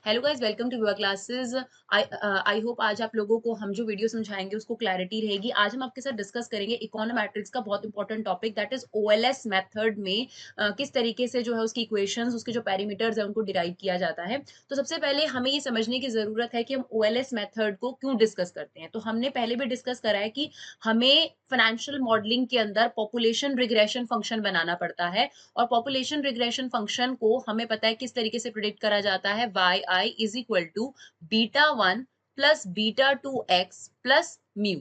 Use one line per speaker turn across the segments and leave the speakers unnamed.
Hello guys, welcome to your classes. I hope आज आप लोगों को हम जो वीडियो समझाएंगे उसको क्लैरिटी रहेगी। आज हम आपके साथ डिस्कस करेंगे इकोनोमेट्रिक्स का बहुत important topic, that is OLS method में किस तरीके से जो है उसकी इक्वेशंस, उसके जो पैरामीटर्स है उनको डिराइव किया जाता है। तो सबसे पहले हमें ये समझने की जरूरत है कि हम ओएलएस मेथड को क्यों डिस्कस करते हैं। तो हमने पहले भी डिस्कस करा है कि हमें फाइनेंशियल मॉडलिंग के अंदर पॉपुलेशन रिग्रेशन फंक्शन बनाना पड़ता है, और पॉपुलेशन रिग्रेशन फंक्शन को हमें पता है किस तरीके से प्रिडिक्ट करा जाता है। Y I is equal to beta one plus beta two X plus mu,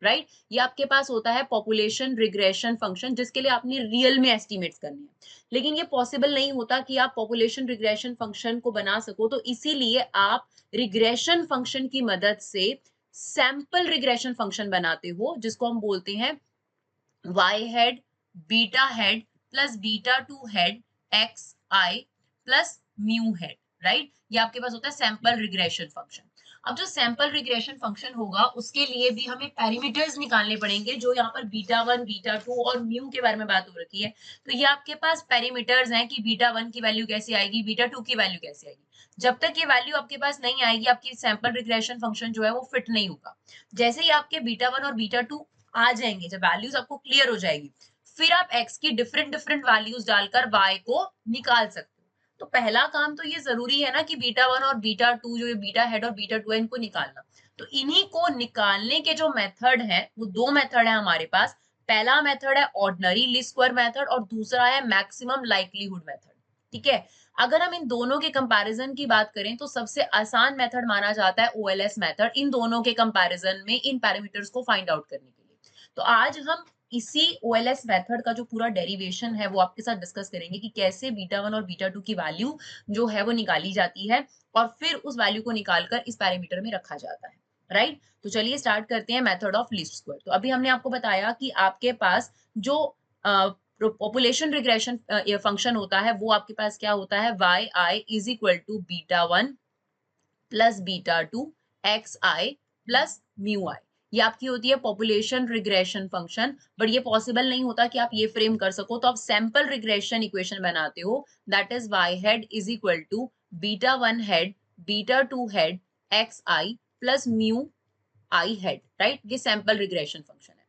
right. ये आपके पास होता है पॉपुलेशन रिग्रेशन फंक्शन, जिसके लिए आपने रियल में एस्टिमेट्स करने हैं। लेकिन ये पॉसिबल नहीं होता कि आप पॉपुलेशन रिग्रेशन फंक्शन को बना सको, तो इसीलिए आप रिग्रेशन फंक्शन की मदद से सैंपल रिग्रेशन फंक्शन बनाते हो, जिसको हम बोलते हैं Y head beta head plus beta two head X I plus mu head, right. ये आपके पास होता है सैंपल रिग्रेशन फंक्शन। अब जो सैंपल रिग्रेशन फंक्शन होगा उसके लिए भी हमें पैरामीटर्स निकालने पड़ेंगे, जो यहाँ पर बीटा वन बीटा टू और म्यू के बारे में बात हो रखी है। तो ये आपके पास पैरामीटर्स हैं कि बीटा वन की वैल्यू कैसे आएगी, बीटा टू की वैल्यू कैसे आएगी। जब तक ये वैल्यू आपके पास नहीं आएगी, आपकी सैंपल रिग्रेशन फंक्शन जो है वो फिट नहीं होगा। जैसे ही आपके बीटा वन और बीटा टू आ जाएंगे, जब वैल्यूज आपको क्लियर हो जाएगी, फिर आप x की डिफरेंट डिफरेंट वैल्यूज डालकर y को निकाल सकते हो। तो पहला काम तो ये जरूरी है ना कि बीटा वन और बीटा टू, जो ये बीटा हेड और बीटा टू है, इनको निकालना। तो इन्हीं को निकालने के जो मेथड है वो दो मेथड है हमारे पास। पहला मेथड है ऑर्डिनरी लीस्ट स्क्वायर मेथड और दूसरा है मैक्सिमम लाइक्लीहुड मेथड, ठीक है। अगर हम इन दोनों के कंपैरिजन की बात करें तो सबसे आसान मेथड माना जाता है ओएलएस मेथड, इन दोनों के कंपैरिजन में इन पैरामीटर्स को फाइंड आउट करने के लिए। तो आज हम इसी ओएलएस मेथड का जो पूरा डेरिवेशन है वो आपके साथ डिस्कस करेंगे कि कैसे बीटा वन और बीटा टू की वैल्यू जो है वो निकाली जाती है, और फिर उस वैल्यू को निकालकर इस पैरामीटर में रखा जाता है, राइट। तो चलिए स्टार्ट करते हैं मेथड ऑफ लीस्ट स्क्वायर। तो अभी हमने आपको बताया कि आपके पास जो पॉपुलेशन रिग्रेशन फंक्शन होता है वो आपके पास क्या होता है, Y I is equal to beta one plus beta two X I plus mu I. ये आपकी होती है पॉपुलेशन रिग्रेशन फंक्शन। बट ये पॉसिबल नहीं होता कि आप ये फ्रेम कर सको, तो आप सैंपल रिग्रेशन इक्वेशन बनाते हो, that is Y hat is equal to beta one hat beta two head X I plus mu I hat, right. ये सैंपल रिग्रेशन फंक्शन है।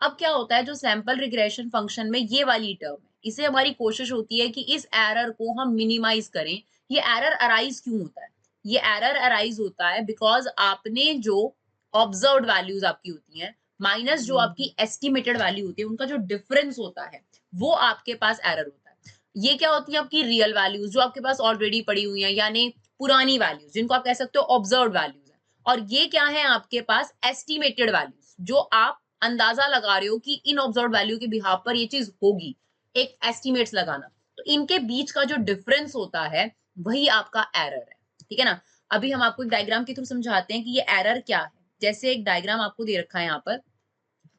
अब क्या होता है, जो सैंपल रिग्रेशन फंक्शन में ये वाली टर्म है, इसे हमारी कोशिश होती है कि इस एरर को हम मिनिमाइज करें। ये एरर अराइज क्यों होता है, ये एरर अराइज होता है बिकॉज आपने जो ऑब्जर्व्ड वैल्यूज आपकी होती हैं माइनस जो आपकी एस्टिमेटेड वैल्यू होती है, उनका जो डिफरेंस होता है वो आपके पास एरर होता है। ये क्या होती है, आपकी रियल वैल्यूज जो आपके पास ऑलरेडी पड़ी हुई हैं, यानी पुरानी वैल्यूज, जिनको आप कह सकते हो ऑब्जर्व्ड वैल्यूज है। और ये क्या है, आपके पास एस्टिमेटेड वैल्यूज, जो आप अंदाजा लगा रहे हो कि इन ऑब्जर्व वैल्यू के बिहाफ पर ये चीज होगी, एक एस्टिमेट्स लगाना। तो इनके बीच का जो डिफरेंस होता है वही आपका एरर है, ठीक है ना। अभी हम आपको एक डायग्राम के थ्रू समझाते हैं कि ये एरर क्या है। जैसे एक डायग्राम आपको दे रखा है यहाँ पर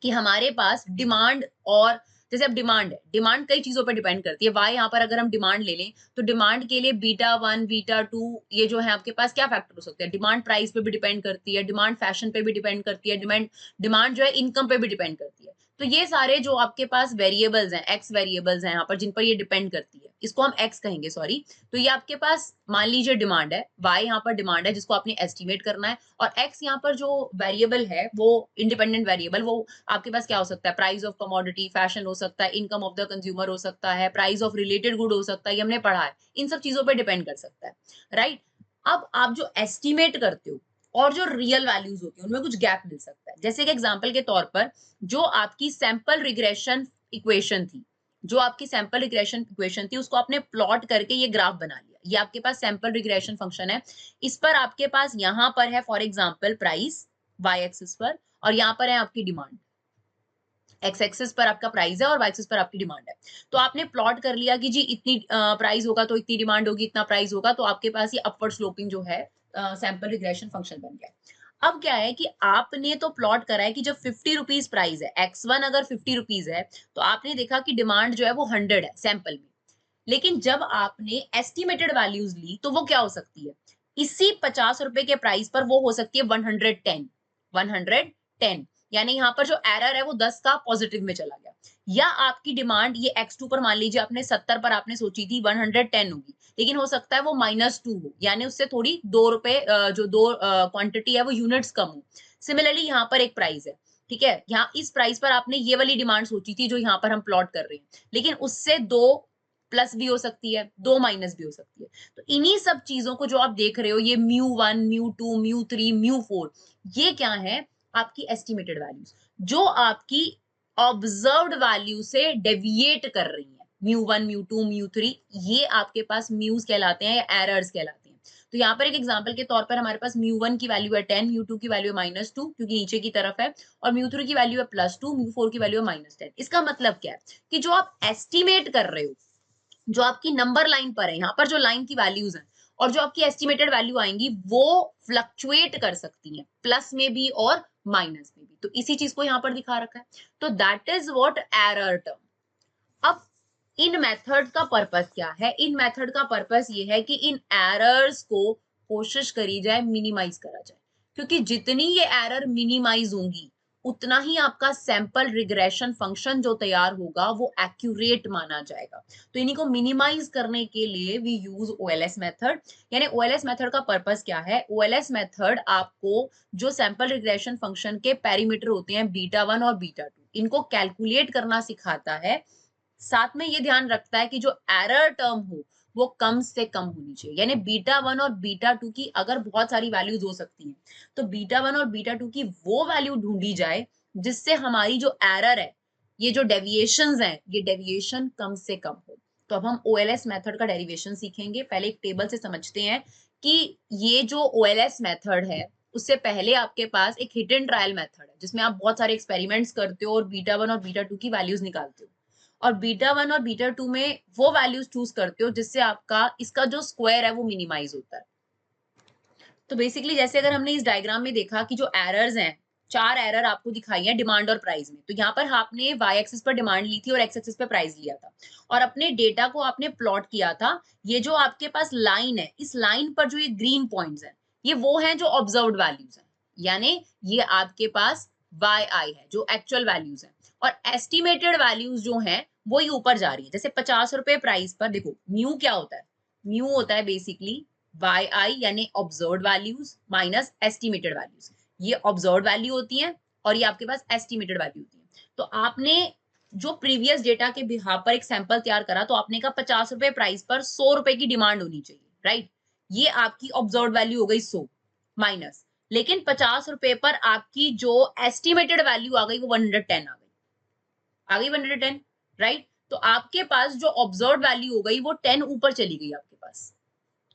कि हमारे पास डिमांड, और जैसे अब डिमांड है, डिमांड कई चीजों पर डिपेंड करती है। वाई यहाँ पर अगर हम डिमांड ले लें तो डिमांड के लिए बीटा वन बीटा टू ये जो है आपके पास क्या फैक्टर हो सकते हैं, डिमांड प्राइस पे भी डिपेंड करती है, डिमांड फैशन पे भी डिपेंड करती है, डिमांड डिमांड जो है इनकम पे भी डिपेंड करती है। तो ये सारे जो आपके पास वेरिएबल्स हैं, एक्स वेरिएबल्स हैं यहाँ पर, जिन पर ये डिपेंड करती है, इसको हम एक्स कहेंगे, सॉरी। तो ये आपके पास मान लीजिए डिमांड है, वाई यहाँ पर डिमांड है जिसको आपने एस्टिमेट करना है, और एक्स यहाँ पर जो वेरिएबल है वो इंडिपेंडेंट वेरिएबल, वो आपके पास क्या हो सकता है, प्राइस ऑफ कमोडिटी, फैशन हो सकता है, इनकम ऑफ द कंज्यूमर हो सकता है, प्राइस ऑफ रिलेटेड गुड हो सकता है, ये हमने पढ़ा है, इन सब चीजों पे डिपेंड कर सकता है, राइट। अब आप जो एस्टिमेट करते हो और जो रियल वैल्यूज होती है उनमें कुछ गैप मिल सकता है। जैसे कि एग्जांपल के तौर पर जो आपकी सैंपल रिग्रेशन इक्वेशन थी, जो आपकी सैंपल रिग्रेशन इक्वेशन थी उसको आपने प्लॉट करके ये ग्राफ बना लिया, ये आपके पास सैंपल रिग्रेशन फंक्शन है। इस पर आपके पास यहाँ पर है for example price Y axis पर, और यहाँ पर है आपकी डिमांड, एक्स एक्सिस पर आपका प्राइस है और वाई एक्सिस पर आपकी डिमांड है। तो आपने प्लॉट कर लिया कि जी इतनी प्राइस होगा तो इतनी डिमांड होगी, इतना प्राइस होगा, तो आपके पास ये अपवर्ड स्लोपिंग जो है सैंपल रिग्रेशन फंक्शन बन गया। अब क्या है कि आपने तो प्लॉट करा है कि जब 50 रुपीज प्राइस है, x1 अगर 50 रुपीज है, तो आपने देखा कि डिमांड जो है वो 100 है सैंपल में। लेकिन जब आपने एस्टिमेटेड वैल्यूज ली तो वो क्या हो सकती है, इसी 50 रुपए के प्राइस पर वो हो सकती है 110, 110, यानी यहाँ पर जो एरर है वो 10 का पॉजिटिव में चला गया। या आपकी डिमांड ये x2 पर मान लीजिए आपने 70 पर आपने सोची थी 110 होगी, लेकिन हो सकता है वो -2 हो, यानी उससे थोड़ी 2 रुपए जो 2 क्वांटिटी है वो यूनिट्स कम हो। सिमिलरली यहाँ पर एक प्राइस है, ठीक है, यहाँ इस प्राइस पर आपने ये वाली डिमांड सोची थी जो यहाँ पर हम प्लॉट कर रहे हैं, लेकिन उससे 2 प्लस भी हो सकती है, 2 माइनस भी हो सकती है। तो इन्हीं सब चीजों को जो आप देख रहे हो, ये μ1, μ2, μ3, μ4, ये क्या है, आपकी एस्टिमेटेड वैल्यूज जो आपकी ऑब्जर्व्ड वैल्यू से डेविएट कर रही है। μ1, μ2, μ3, ये आपके पास म्यूज कहलाते हैं या एरर्स कहलाते हैं। तो यहाँ पर एक एग्जांपल के तौर पर हमारे पास μ1 की वैल्यू है 10, μ2 की वैल्यू है -2 क्योंकि नीचे की तरफ है, और μ3 की वैल्यू है +2, μ4 की वैल्यू है -10। इसका मतलब क्या है कि जो आप एस्टिमेट कर रहे हो, जो आपकी नंबर लाइन पर है, यहाँ पर जो लाइन की वैल्यूज हैं और जो आपकी एस्टिमेटेड वैल्यू आएंगी वो फ्लक्चुएट कर सकती हैं, प्लस में भी और माइनस में भी। तो इसी चीज को यहाँ पर दिखा रखा है। तो that is what error term. अब इन मेथड का पर्पस क्या है? इन मेथड का पर्पस ये है कि इन एरर्स को कोशिश करी जाए मिनिमाइज करा जाए, क्योंकि जितनी ये एरर मिनिमाइज होंगी उतना ही आपका सैंपल रिग्रेशन फंक्शन जो तैयार होगा वो एक्यूरेट माना जाएगा। तो इन्हीं को मिनिमाइज करने के लिए वी यूज ओएलएस मेथड। यानी ओएलएस मेथड का पर्पस क्या है? ओएलएस मेथड आपको जो सैंपल रिग्रेशन फंक्शन के पैरामीटर होते हैं β1 और β2, इनको कैलकुलेट करना सिखाता है। साथ में ये ध्यान रखता है कि जो एरर टर्म हो वो कम से कम होनी चाहिए। यानी β1 और β2 की अगर बहुत सारी वैल्यूज हो सकती हैं, तो β1 और β2 की वो वैल्यू ढूंढी जाए जिससे हमारी जो एरर है, ये जो डेविएशंस हैं, ये डेविएशन कम से कम हो। तो अब हम ओएलएस मेथड का डेरिवेशन सीखेंगे। पहले एक टेबल से समझते हैं कि ये जो ओएलएस मेथड है, उससे पहले आपके पास एक हिट एंड ट्रायल मेथड है जिसमें आप बहुत सारे एक्सपेरिमेंट्स करते हो और β1 और β2 की वैल्यूज निकालते हो, और β1 और β2 में वो वैल्यूज चूज करते हो जिससे आपका इसका जो स्क्वायर है वो मिनिमाइज होता है। तो बेसिकली जैसे अगर हमने इस डायग्राम में देखा कि जो एरर्स हैं, 4 एरर आपको दिखाई है डिमांड और प्राइस में। तो यहाँ पर आपने वाई एक्सिस पर डिमांड ली थी और एक्स एक्सिस पे प्राइस लिया था, और अपने डेटा को आपने प्लॉट किया था। ये जो आपके पास लाइन है, इस लाइन पर जो ये ग्रीन पॉइंट्स हैं, ये वो हैं जो ऑब्जर्व्ड वैल्यूज हैं, यानी ये आपके पास वाई आई है जो एक्चुअल वैल्यूज हैं, और एस्टिमेटेड वैल्यूज जो हैं वो ही ऊपर जा रही है। जैसे 50 रुपए प्राइस पर देखो, म्यू क्या होता है? म्यू होता है बेसिकली वाई आई यानी observed values minus estimated values. ये ऑब्जर्व्ड वैल्यू होती हैं और ये आपके पास एस्टिमेटेड वैल्यू होती है। तो आपने जो प्रीवियस डेटा के बिहाफ पर एक सैंपल तैयार करा, तो आपने कहा 50 रुपए प्राइस पर 100 रुपए की डिमांड होनी चाहिए, राइट? ये आपकी ऑब्जर्व्ड वैल्यू हो गई 100 माइनस, लेकिन 50 रुपए पर आपकी जो एस्टिमेटेड वैल्यू आ गई वो 110 आ गई 110, राइट? तो आपके पास जो ऑब्जर्व्ड वैल्यू हो गई वो 10 ऊपर चली गई आपके पास,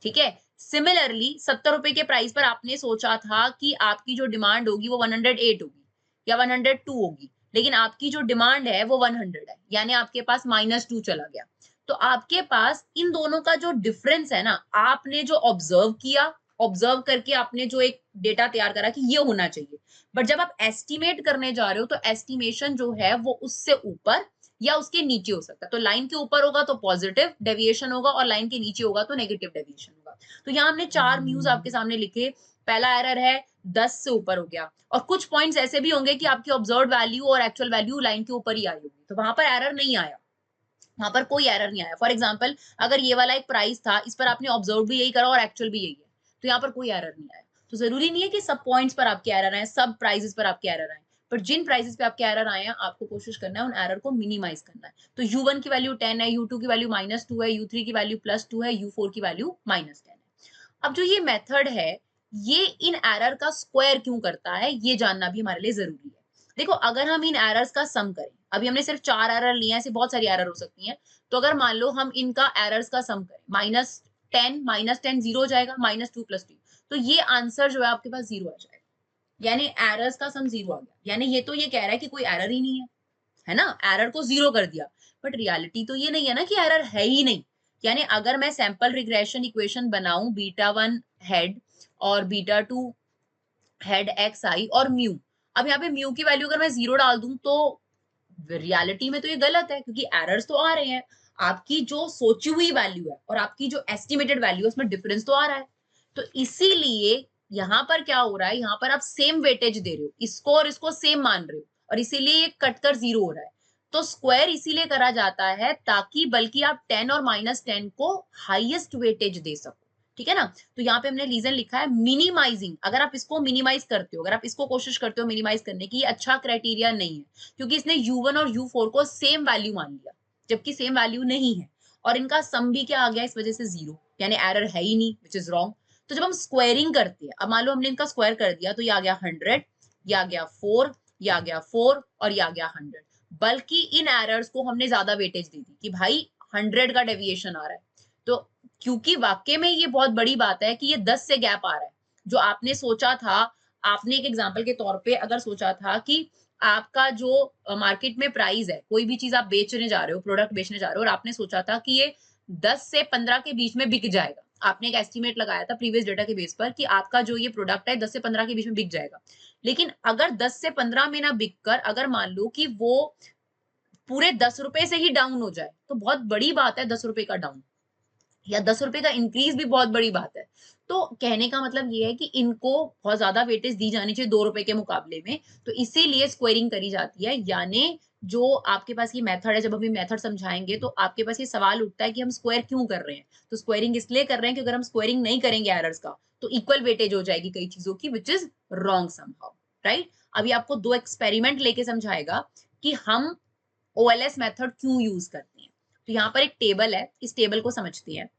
ठीक है। सिमिलरली 70 रुपए के प्राइस पर आपने सोचा था कि आपकी जो डिमांड होगी वो 108 होगी या 102 होगी, लेकिन आपकी जो डिमांड है वो 100 है, यानी आपके पास -2 चला गया। तो आपके पास इन दोनों का जो डिफरेंस है ना, आपने जो ऑब्जर्व किया, ऑब्जर्व करके आपने जो एक डेटा तैयार करा कि ये होना चाहिए, बट जब आप एस्टिमेट करने जा रहे हो तो एस्टिमेशन जो है वो उससे ऊपर या उसके नीचे हो सकता है। तो लाइन के ऊपर होगा तो पॉजिटिव डेविएशन होगा और लाइन के नीचे होगा तो नेगेटिव डेविएशन होगा। तो यहाँ हमने 4 म्यूज आपके सामने लिखे। पहला एरर है 10 से ऊपर हो गया, और कुछ पॉइंट्स ऐसे भी होंगे कि आपकी ऑब्जर्व वैल्यू और एक्चुअल वैल्यू लाइन के ऊपर ही आई होगी, तो वहां पर एरर नहीं आया, वहां पर कोई एरर नहीं आया। फॉर एग्जाम्पल अगर ये वाला एक प्राइस था, इस पर आपने ऑब्जर्व भी यही करा और एक्चुअल भी यही है, तो यहाँ पर कोई एरर नहीं आया। तो जरूरी नहीं है कि सब पॉइंट्स पर आपके एरर आए, सब प्राइसेस पर आपके एरर आए, पर जिन प्राइसेस पे आपके एरर आए हैं आपको कोशिश करना है उन एरर को मिनिमाइज करना है। तो u1 की वैल्यू 10 है, u2 की वैल्यू -2 है, u3 की वैल्यू +2 है, u4 की वैल्यू -10 है। अब जो ये मेथड है, ये इन एरर का स्क्वायर क्यों करता है ये जानना भी हमारे लिए जरूरी है। देखो, अगर हम इन एरर्स का सम करें, अभी हमने सिर्फ 4 एरर लिए हैं, ऐसे बहुत सारी एरर हो सकती हैं, तो अगर मान लो हम इनका एरर्स का सम करें, -10 0 हो जाएगा, -2 +2, तो ये आंसर जो है आपके पास 0 आ जाएगा, यानी एरर्स का सम 0 आ गया। यानी ये तो ये कह रहा है कि कोई एरर ही नहीं है ना, एरर को 0 कर दिया, बट रियलिटी तो ये नहीं है ना कि एरर है ही नहीं। यानी अगर मैं सैंपल रिग्रेशन इक्वेशन बनाऊं, β1 हेड और β2 हेड एक्स आई और म्यू, अब यहाँ पे म्यू की वैल्यू अगर मैं 0 डाल दूं तो रियलिटी में तो ये गलत है, क्योंकि एरर्स तो आ रहे हैं। आपकी जो सोची हुई वैल्यू है और आपकी जो एस्टिमेटेड वैल्यू है उसमें डिफरेंस तो आ रहा है। तो इसीलिए यहाँ पर क्या हो रहा है, यहाँ पर आप सेम वेटेज दे रहे हो, इसको और इसको सेम मान रहे हो, और इसीलिए ये कटकर 0 हो रहा है। तो स्क्वायर इसीलिए करा जाता है ताकि बल्कि आप 10 और -10 को हाईएस्ट वेटेज दे सको, ठीक है ना। तो यहाँ पे हमने रीजन लिखा है मिनिमाइजिंग। अगर आप इसको मिनिमाइज करते हो, अगर आप इसको कोशिश करते हो मिनिमाइज करने की, ये अच्छा क्राइटेरिया नहीं है, क्योंकि इसने U1 और U4 को सेम वैल्यू मान लिया, जबकि सेम वैल्यू नहीं है, और इनका सम भी क्या आ गया इस वजह से 0, यानी एरर है ही नहीं, विच इज रॉन्ग। तो जब हम स्क्वायरिंग करते हैं, अब मान लो हमने इनका स्क्वायर कर दिया, तो ये आ गया 100, ये आ गया 4, ये आ गया 4 और ये आ गया 100। बल्कि इन एरर्स को हमने ज्यादा वेटेज दे दी कि भाई 100 का डेविएशन आ रहा है। तो क्योंकि वाकई में ये बहुत बड़ी बात है कि ये 10 से गैप आ रहा है। जो आपने सोचा था, आपने एक एग्जाम्पल के तौर पे अगर सोचा था कि आपका जो मार्केट में प्राइस है, कोई भी चीज आप बेचने जा रहे हो, प्रोडक्ट बेचने जा रहे हो, और आपने सोचा था कि ये 10 से 15 के बीच में बिक जाएगा, आपने एक एस्टिमेट लगाया था प्रीवियस डेटा के बेस पर कि आपका जो ये प्रोडक्ट है 10 से 15 के बीच में बिक जाएगा। लेकिन अगर 10 से 15 में ना बिक कर अगर मान लो कि वो पूरे 10 रुपए से ही डाउन हो जाए, तो बहुत बड़ी बात है 10 रुपए का डाउन, या 10 रुपए का इंक्रीज भी बहुत बड़ी बात है। तो कहने का मतलब ये है कि इनको बहुत ज्यादा वेटेज दी जानी चाहिए 2 रुपए के मुकाबले में, तो इसीलिए स्क्वेयरिंग करी जाती है। यानी जो आपके पास ये मेथड है, जब हम ये मेथड समझाएंगे तो आपके पास ये सवाल उठता है कि हम स्क्वायर क्यों कर रहे हैं। तो स्क्वायरिंग इसलिए कर रहे हैं कि अगर हम स्क्वायरिंग नहीं करेंगे एरर्स का, तो इक्वल वेटेज हो जाएगी कई चीजों की, which is wrong somehow, right. अभी आपको 2 एक्सपेरिमेंट लेके समझाएगा कि हम ओएलएस मेथड क्यों यूज करते हैं। तो यहाँ पर एक टेबल है, इस टेबल को समझते हैं।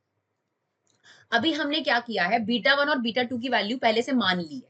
अभी हमने क्या किया है, बीटा 1 और बीटा 2 की वैल्यू पहले से मान ली है,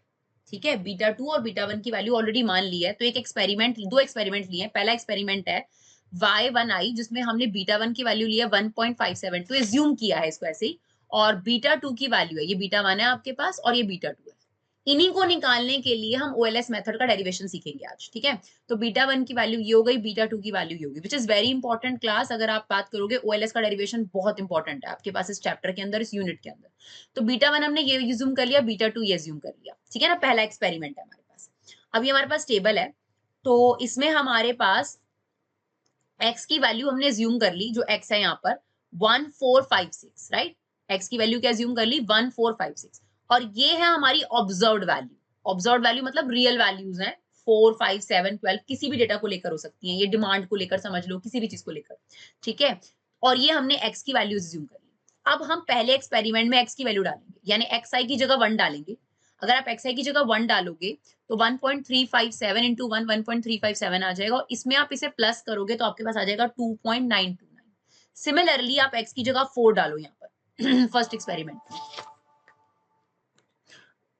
ठीक है। बीटा 2 और बीटा 1 की वैल्यू ऑलरेडी मान ली है। तो एक एक्सपेरिमेंट, 2 एक्सपेरिमेंट लिए हैं। पहला एक्सपेरिमेंट है y1i, जिसमें हमने बीटा 1 की वैल्यू ली है 1.57, तो एज्यूम किया है इसको ऐसे ही। और बीटा 2 की वैल्यू है, ये बीटा 1 है आपके पास और ये बीटा 2 है। इन्हीं को निकालने के लिए हम ओएलएस मेथड का डेरिवेशन सीखेंगे आज, ठीक है। तो बीटा 1 की वैल्यू ये हो गई, बीटा 2 की वैल्यू ये होगी, which is very important class. अगर आप बात करोगे ओएलएस का डेरिवेशन बहुत इंपॉर्टेंट है आपके पास इस चैप्टर के अंदर, इस यूनिट के अंदर। तो बीटा 1 हमने ये यूज्यूम कर लिया, बीटा 2 ये यूज्यूम कर लिया, ठीक है ना। पहला एक्सपेरिमेंट है हमारे पास। अभी हमारे पास टेबल है, तो इसमें हमारे पास x की वैल्यू हमने अज्यूम कर ली, जो x है यहाँ पर 1456, राइट। x की वैल्यू क्या अज्यूम कर ली, 1456। और ये है हमारी ऑब्जर्व्ड वैल्यू। ऑब्जर्व्ड वैल्यू मतलब रियल वैल्यूज हैं, 4, 5, 7, 12 किसी भी डेटा को लेकर हो सकती हैं, ये डिमांड को लेकर समझ लो, किसी भी चीज को लेकर, ठीक है। और ये हमने x की वैल्यू अज्यूम कर ली। अब हम पहले एक्सपेरिमेंट में x की वैल्यू डालेंगे, यानी xi की जगह 1 डालेंगे। अगर आप xi की जगह 1 डालोगे तो 1.357 इंटू 1 1.357 आ जाएगा, और इसमें आप इसे प्लस करोगे तो आपके पास आ जाएगा 2.929। सिमिलरली आप x की जगह 4 डालो यहाँ पर फर्स्ट एक्सपेरिमेंट में।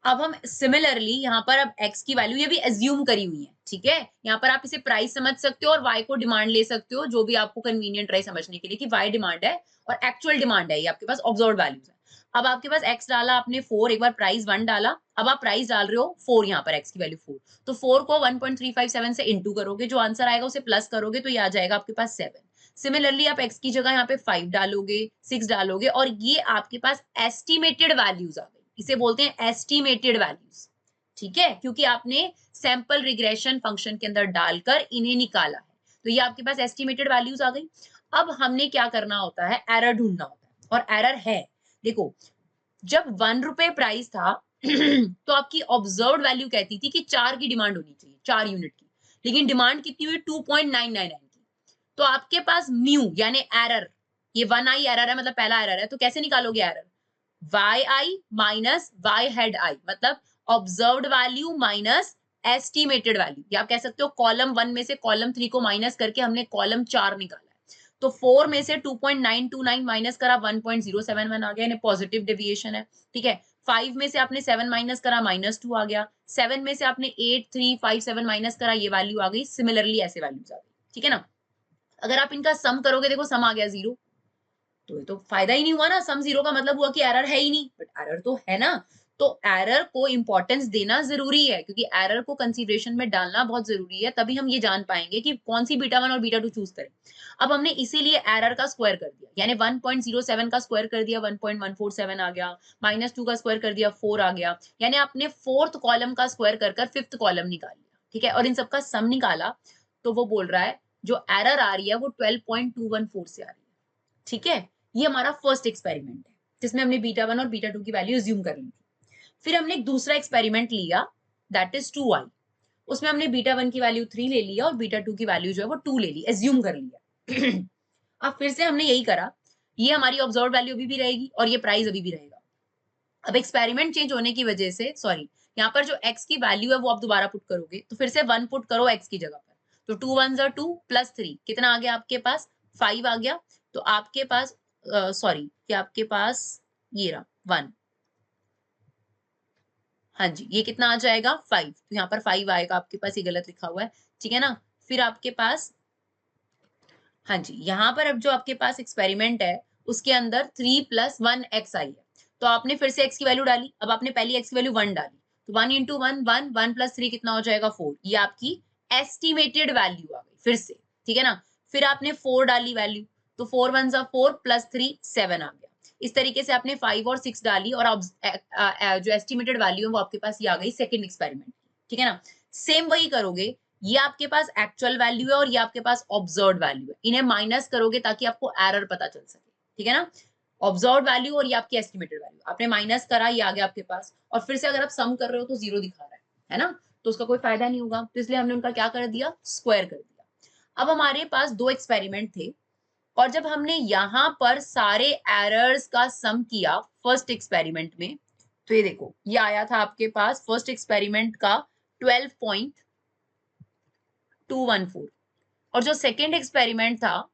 अब हम सिमिलरली यहाँ पर अब x की वैल्यू ये भी एज्यूम करी हुई है, ठीक है। यहाँ पर आप इसे प्राइस समझ सकते हो और y को डिमांड ले सकते हो, जो भी आपको कन्वीनियंट रहे समझने के लिए कि y डिमांड है और एक्चुअल डिमांड है, ये आपके पास ऑब्जर्व वैल्यूज है। अब आपके पास x डाला आपने 4, एक बार प्राइस 1 डाला, अब आप प्राइस डाल रहे हो 4, यहाँ पर x की वैल्यू 4, तो 4 को 1.357 से इंटू करोगे, जो आंसर आएगा उसे प्लस करोगे, तो ये आ जाएगा आपके पास 7। सिमिलरली आप x की जगह यहाँ पे 5 डालोगे, 6 डालोगे, और ये आपके पास एस्टिमेटेड वैल्यूज आ गई। इसे बोलते हैं एस्टिमेटेड वैल्यूज, ठीक है, क्योंकि आपने सैंपल रिग्रेशन फंक्शन के अंदर डालकर इन्हें निकाला है। तो ये आपके पास एस्टिमेटेड वैल्यूज आ गई। अब हमने क्या करना होता है, एरर ढूंढना होता है, और एरर है, देखो जब 1 रुपए प्राइस था तो आपकी ऑब्जर्व्ड वैल्यू कहती थी कि 4 की डिमांड होनी चाहिए, 4 यूनिट की, लेकिन डिमांड कितनी हुई 2.999 की। तो आपके पास म्यू यानी एरर, ये 1i एरर है, मतलब पहला एरर है, तो कैसे निकालोगे error, yi minus y head i, मतलब observed value minus estimated value. या आप कह सकते हो कॉलम 1 में से कॉलम 3 को माइनस करके हमने कॉलम 4 निकाला है। तो 4 में से 2.929 माइनस करा 1.071 आ गया, यानी पॉजिटिव डेविएशन है, ठीक है। 5 में से आपने 7 माइनस करा -2 आ गया। 7 में से आपने 8357 माइनस करा, ये वैल्यू आ गई। सिमिलरली ऐसे वैल्यूज आ गई, ठीक है ना। अगर आप इनका सम करोगे, देखो सम आ गया 0, तो ये तो फायदा ही नहीं हुआ ना, सम 0 का मतलब हुआ कि एरर है ही नहीं, बट एरर तो है ना। तो एरर को इंपॉर्टेंस देना जरूरी है, क्योंकि एरर को कंसीडरेशन में डालना बहुत जरूरी है, तभी हम ये जान पाएंगे कि कौन सी बीटा 1 और बीटा 2 चूज करें। अब हमने इसीलिए एरर का स्क्वायर कर दिया, यानी 1.07 का स्क्वायर कर दिया 1.147 आ गया, -2 का स्क्वायर कर दिया 4 आ गया, यानी आपने 4th कॉलम का स्क्वायर कर 5th कॉलम निकाल लिया, ठीक है। और इन सबका सम निकाला, तो वो बोल रहा है जो एरर आ रही है वो 12.214 से आ रही है, ठीक है। ये हमारा फर्स्ट एक्सपेरिमेंट है, जिसमें हमने बीटा 1 और बीटा 2 की वैल्यू अज्यूम कर ली थी। फिर हमने एक दूसरा एक्सपेरिमेंट लिया, दैट इज 2i, उसमें हमने बीटा 1 की वैल्यू 3 ले लिया और बीटा 2 की वैल्यू जो है वो 2 ले ली, एज्यूम कर लिया। अब फिर से हमने यही करा, ये हमारी ऑब्जर्व वैल्यू अभी भी रहेगी और ये प्राइस अभी भी रहेगा। अब एक्सपेरिमेंट चेंज होने की वजह से, सॉरी, यहाँ पर जो x की वैल्यू है वो आप दोबारा पुट करोगे, तो फिर से 1 पुट करो x की जगह पर, तो 2 1 2 प्लस 3 कितना आ गया आपके पास, 5 आ गया। तो आपके पास सॉरी, कि आपके पास ये रहा 1, हाँ जी, ये कितना आ जाएगा 5, तो यहाँ पर 5 आएगा आपके पास, ये गलत लिखा हुआ है, ठीक है ना। फिर आपके पास, हाँ जी, यहाँ पर अब जो आपके पास एक्सपेरिमेंट है उसके अंदर 3 प्लस 1 एक्स आई है, तो आपने फिर से x की वैल्यू डाली, अब आपने पहली x की वैल्यू 1 डाली, तो 1 इंटू 1 1, 1 प्लस 3 कितना हो जाएगा 4, ये आपकी एस्टिमेटेड वैल्यू आ गई फिर से, ठीक है ना। फिर आपने 4 डाली वैल्यू, तो 4 1 4 प्लस 3 7 आ गया। इस तरीके से आपने 5 और 6 डाली और जो एस्टिमेटेड वैल्यू है वो आपके पास ये आ गई सेकेंड एक्सपेरिमेंट, ठीक है ना। सेम वही करोगे, ये आपके पास एक्चुअल वैल्यू है और ये आपके पास ऑब्जर्व वैल्यू है, इन्हें माइनस करोगे ताकि आपको एरर पता चल सके, ठीक है ना। ऑब्जर्व वैल्यू और ये आपकी एस्टिमेटेड वैल्यू, आपने माइनस करा, ये आ गया आपके पास, और फिर से अगर आप सम कर रहे हो तो 0 दिखा रहा है ना, तो उसका कोई फायदा नहीं होगा, तो इसलिए हमने उनका क्या कर दिया, स्क्वायर कर दिया। अब हमारे पास 2 एक्सपेरिमेंट थे, और जब हमने यहां पर सारे एरर्स का सम किया फर्स्ट एक्सपेरिमेंट में, तो ये देखो, ये आया था आपके पास फर्स्ट एक्सपेरिमेंट का 12.214, और जो सेकेंड एक्सपेरिमेंट था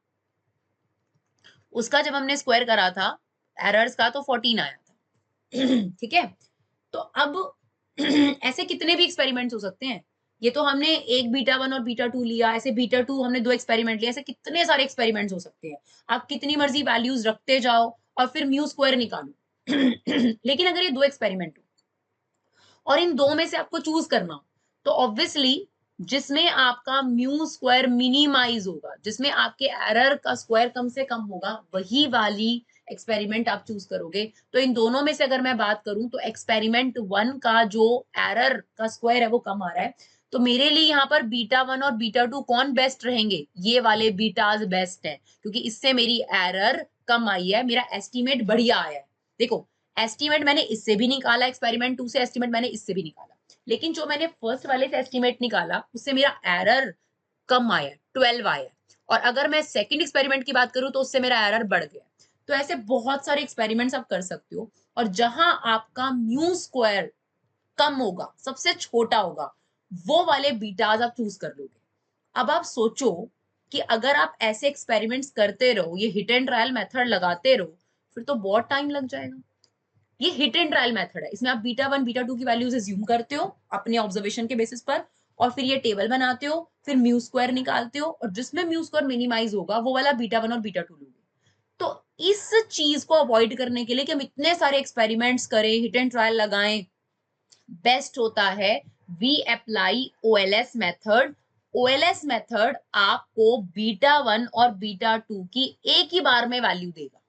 उसका जब हमने स्क्वायर करा था एरर्स का, तो 14 आया था। ठीक है, तो अब ऐसे कितने भी एक्सपेरिमेंट्स हो सकते हैं, ये तो हमने एक बीटा 1 और बीटा 2 लिया, ऐसे बीटा 2 हमने 2 एक्सपेरिमेंट लिया, ऐसे कितने सारे एक्सपेरिमेंट्स हो सकते हैं, आप कितनी मर्जी वैल्यूज रखते जाओ और फिर म्यू स्क्वायर निकालो। लेकिन अगर ये 2 एक्सपेरिमेंट हो और इन दो में से आपको चूज करना हो, तो ऑब्वियसली जिसमें आपका म्यू स्क्वायर मिनिमाइज होगा, जिसमें आपके एरर का स्क्वायर कम से कम होगा, वही वाली एक्सपेरिमेंट आप चूज करोगे। तो इन दोनों में से अगर मैं बात करूं तो एक्सपेरिमेंट 1 का जो एरर का स्क्वायर है वो कम आ रहा है, तो मेरे लिए यहाँ पर बीटा 1 और बीटा 2 कौन बेस्ट रहेंगे, ये वाले बीटाज बेस्ट है, क्योंकि इससे मेरी एरर कम आई है, मेरा एस्टिमेट बढ़िया आया है। देखो, एस्टिमेट मैंने इससे भी निकाला, एक्सपेरिमेंट 2 से एस्टिमेट मैंने इससे भी निकाला, लेकिन जो मैंने फर्स्ट वाले से एस्टिमेट निकाला उससे मेरा एरर कम आया, 12 आया, और अगर मैं सेकंड एक्सपेरिमेंट की बात करूं तो उससे मेरा एरर बढ़ गया। तो ऐसे बहुत सारे एक्सपेरिमेंट्स आप कर सकते हो, और जहां आपका म्यू स्क्वायर कम होगा, सबसे छोटा होगा, वो वाले बीटाज आप चूज कर लोगे। अब आप सोचो कि अगर आप ऐसे एक्सपेरिमेंट्स करते रहो, ये हिट एंड ट्रायल मेथड लगाते रहो, फिर तो बहुत टाइम लग जाएगा। ये हिट एंड ट्रायल मेथड है, इसमें आप बीटा 1 बीटा 2 की वैल्यूज अज्यूम करते हो अपने ऑब्जर्वेशन के बेसिस पर, और फिर ये टेबल बनाते हो, फिर म्यू स्क्वायर निकालते हो, और जिसमें म्यू स्क्वायर मिनिमाइज होगा वो वाला बीटा 1 और बीटा 2 लोगे। तो इस चीज को अवॉइड करने के लिए कि हम इतने सारे एक्सपेरिमेंट्स करें, हिट एंड ट्रायल लगाएं, बेस्ट होता है we apply OLS method. OLS method आपको बीटा 1 और बीटा 2 की एक ही बार में वैल्यू देगा,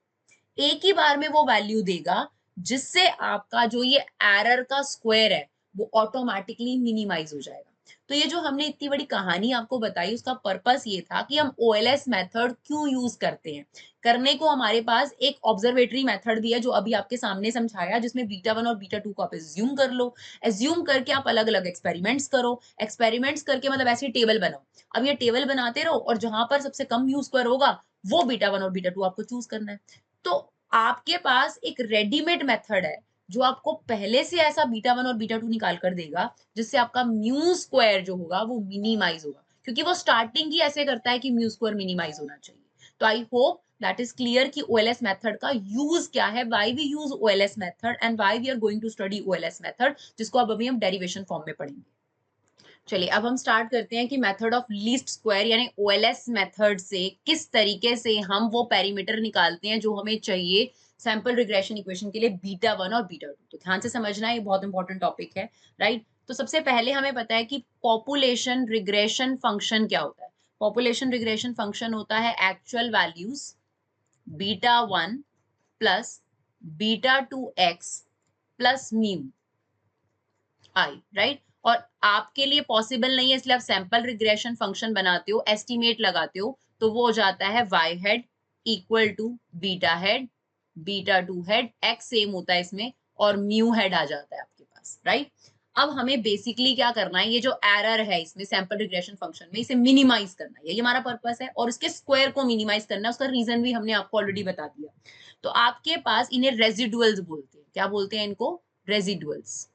एक ही बार में वो वैल्यू देगा, जिससे आपका जो ये एरर का स्क्वायर है वो ऑटोमेटिकली मिनिमाइज हो जाएगा। तो ये जो हमने इतनी बड़ी कहानी आपको बताई, उसका पर्पस ये था कि हम ओएलएस मेथड क्यों यूज करते हैं। करने को हमारे पास एक ऑब्जर्वेटरी मेथड भी है जो अभी आपके सामने समझाया, जिसमें बीटा 1 और बीटा 2 को आप एज्यूम कर लो, एज्यूम करके आप अलग अलग एक्सपेरिमेंट्स करो, एक्सपेरिमेंट्स करके मतलब ऐसी टेबल बनाओ। अब ये टेबल बनाते रहो, और जहां पर सबसे कम म्यू स्क्वायर होगा वो बीटा 1 और बीटा 2 आपको चूज करना है। तो आपके पास एक रेडीमेड मेथड है जो आपको पहले से ऐसा बीटा 1 और बीटा 2 निकाल कर देगा, जिससे आपका म्यू स्क्वायर जो होगा वो मिनिमाइज होगा, क्योंकि वो स्टार्टिंग ही ऐसे करता है कि म्यू स्क्वायर मिनिमाइज होना चाहिए। तो I hope that is clear कि ओएलएस मेथड का यूज क्या है, why we use OLS method and why we are going to study OLS method, जिसको अब अभी हम डेरिवेशन फॉर्म में पढ़ेंगे। चलिए अब हम स्टार्ट करते हैं कि मेथड ऑफ लीस्ट स्क्वायर यानी ओएलएस मेथड से किस तरीके से हम वो पेरीमीटर निकालते हैं जो हमें चाहिए सैंपल रिग्रेशन इक्वेशन के लिए बीटा 1 और बीटा 2। तो ध्यान से समझना, ये बहुत इंपॉर्टेंट टॉपिक है, राइट। तो सबसे पहले हमें पता है कि पॉपुलेशन रिग्रेशन फंक्शन क्या होता है। पॉपुलेशन रिग्रेशन फंक्शन होता है actual values beta 1 plus beta 2x plus mu I, right. और आपके लिए पॉसिबल नहीं है, इसलिए आप सैंपल रिग्रेशन फंक्शन बनाते हो, एस्टिमेट लगाते हो, तो वो हो जाता है y hat equal to beta hat, beta 2 head, x same होता है इसमें, और म्यू हेड आ जाता है आपके x, राइट। अब हमें बेसिकली क्या करना है, ये जो एरर है इसमें सैंपल रिग्रेशन फंक्शन में, इसे मिनिमाइज करना है, यही हमारा पर्पस है, और इसके स्क्वायर को मिनिमाइज करना है। उसका रीजन भी हमने आपको ऑलरेडी बता दिया। तो आपके पास इन्हें रेजिडुअल्स बोलते हैं। क्या बोलते हैं इनको? रेजिडुअल्स।